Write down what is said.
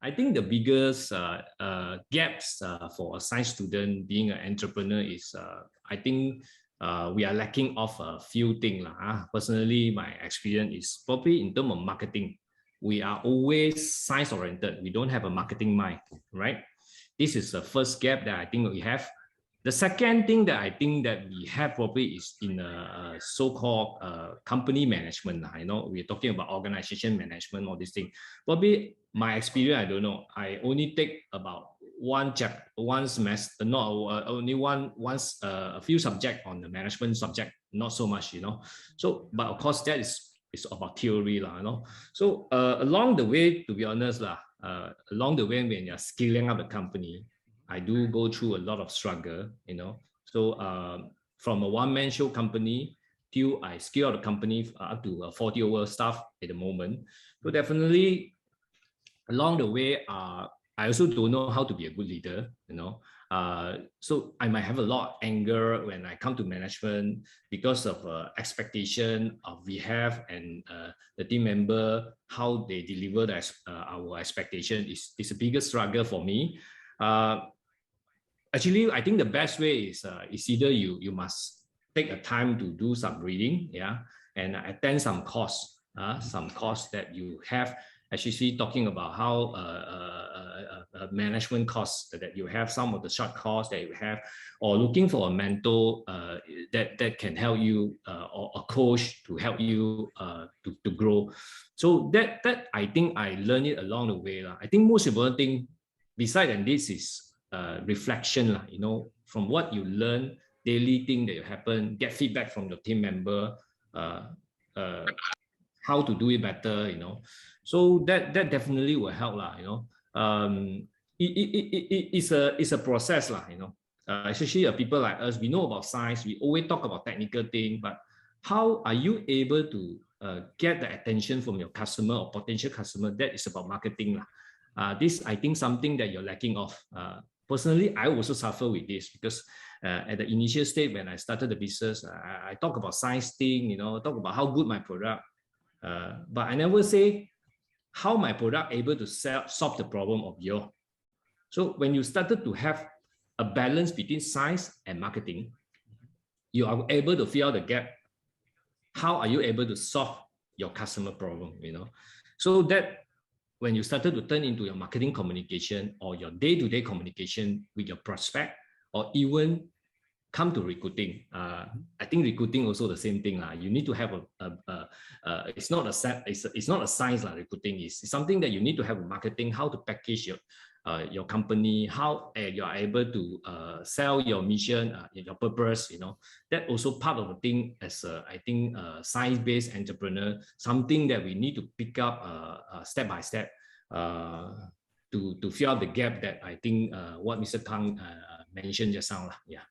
I think the biggest gaps for a science student being an entrepreneur is I think we are lacking of a few things. Personally, my experience is probably in terms of marketing. We are always science oriented. We don't have a marketing mind, right? This is the first gap that I think we have. The second thing that I think that we have probably is in a so-called company management. I know we're talking about organization management, all these things. Probably my experience, I don't know. I only take about one semester, not only once a few subjects on the management subject, not so much, So, but of course that is about theory, So along the way, to be honest, along the way when you're scaling up the company, I do go through a lot of struggle, So from a one-man show company till I scale the company up to 40 over staff at the moment. So definitely along the way, I also don't know how to be a good leader, So I might have a lot of anger when I come to management because of expectation of we have and the team member, how they deliver our expectation is the biggest struggle for me. Actually, I think the best way is either you must take a time to do some reading, and attend some course that you have. Actually, talking about how management costs that you have, some of the short course that you have, or looking for a mentor that can help you, or a coach to help you to grow. So that I think I learned it along the way. I think most important thing, besides and this is reflection, from what you learn, daily thing that happen, get feedback from your team member, how to do it better, So that definitely will help, It's a process, Especially people like us, we know about science, we always talk about technical thing, but how are you able to get the attention from your customer or potential customer? That is about marketing, This I think something that you're lacking of. Personally, I also suffer with this because at the initial stage when I started the business, I talk about science thing, talk about how good my product, but I never say how my product able to solve the problem of your. So when you started to have a balance between science and marketing, you are able to fill the gap. How are you able to solve your customer problem? So that when you started to turn into your marketing communication or your day-to-day communication with your prospect, or even come to recruiting, I think recruiting also the same thing. You need to have it's not a science. Recruiting is something that you need to have a marketing, how to package your company, how you are able to sell your mission, your purpose, That also part of the thing as I think science-based entrepreneur, something that we need to pick up step by step to fill out the gap that I think what Mr. Kang mentioned just now. Yeah.